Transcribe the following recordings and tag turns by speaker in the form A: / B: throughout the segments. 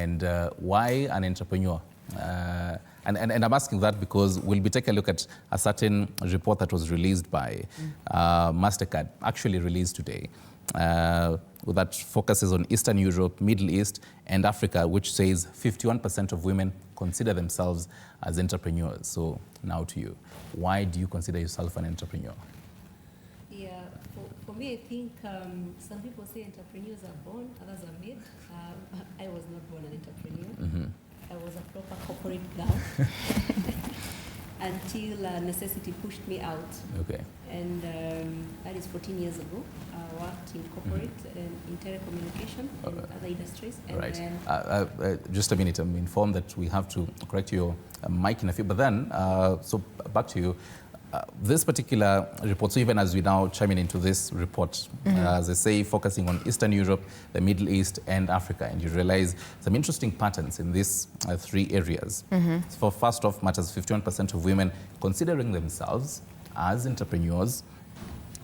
A: And why an entrepreneur? And I'm asking that because we'll be taking a look at a certain report that was released by MasterCard, actually released today, that focuses on Eastern Europe, Middle East, and Africa, which says 51% of women consider themselves as entrepreneurs. So now to you, why do you consider yourself an entrepreneur?
B: Yeah, for me, I think some people say entrepreneurs are born, others are made. I was not born an entrepreneur. Mm-hmm. I was a proper corporate girl until necessity pushed me out. Okay. And that is 14 years ago. I worked in corporate and in telecommunication and other industries. And
A: right. Just a minute. I'm informed that we have to correct your mic in a few. But then, so back to you. This particular report, so even as we now chime into this report, as I say, focusing on Eastern Europe, the Middle East, and Africa, and you realize some interesting patterns in these three areas. So first off, matters 51% of women considering themselves as entrepreneurs.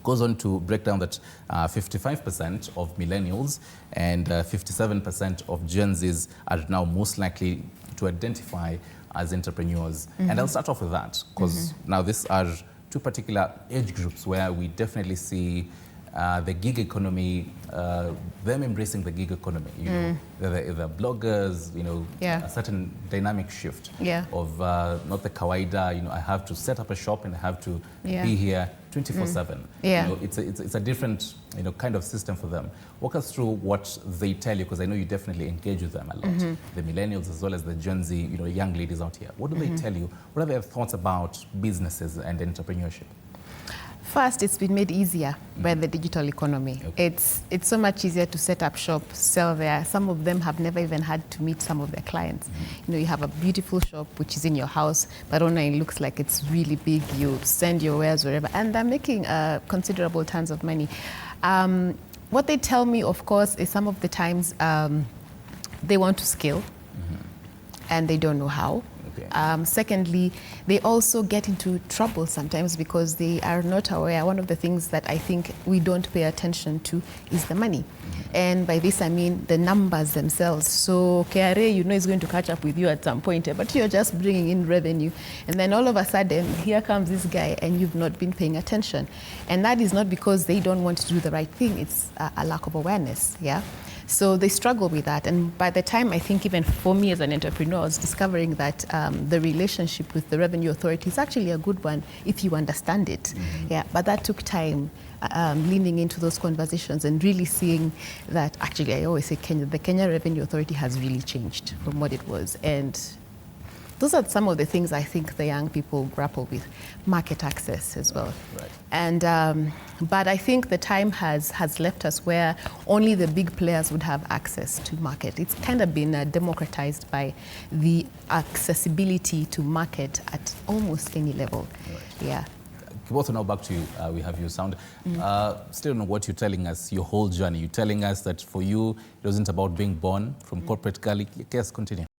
A: Goes on to break down that 55% of millennials and 57% of Gen Zs are now most likely to identify as entrepreneurs. And I'll start off with that because now these are two particular age groups where we definitely see the gig economy, them embracing the gig economy. You know, the bloggers, you know, a certain dynamic shift of not the kawaida, you know, I have to set up a shop and I have to be here 24/7. You know, it's a different, you know, kind of system for them. Walk us through what they tell you, because I know you definitely engage with them a lot. The millennials as well as the Gen Z, you know, young ladies out here. What do they tell you? What are their thoughts about businesses and entrepreneurship?
C: First, it's been made easier by the digital economy. Okay. It's so much easier to set up shop, sell there. Some of them have never even had to meet some of their clients. You know, you have a beautiful shop which is in your house, but online looks like it's really big. You send your wares wherever, and they're making considerable tons of money. What they tell me, of course, is some of the times they want to scale, and they don't know how. Okay. Secondly, they also get into trouble sometimes because they are not aware. One of the things that I think we don't pay attention to is the money. And by this, I mean the numbers themselves. So KRA, you know, is going to catch up with you at some point, but you're just bringing in revenue. And then all of a sudden, here comes this guy, and you've not been paying attention. And that is not because they don't want to do the right thing. It's a lack of awareness, yeah? So they struggle with that. And by the time, I think even for me as an entrepreneur, I was discovering that the relationship with the revenue authority is actually a good one if you understand it. Yeah, but that took time, leaning into those conversations and really seeing that actually, I always say the Kenya Revenue Authority has really changed from what it was. And those are some of the things I think the young people grapple with, market access as well. Right. And but I think the time has left us where only the big players would have access to market. It's kind of been democratized by the accessibility to market at almost any level. Right. Yeah.
A: Kiboto, now back to you. We have your sound. Still on what you're telling us, your whole journey. You're telling us that for you, it wasn't about being born from corporate girl. Yes, continue.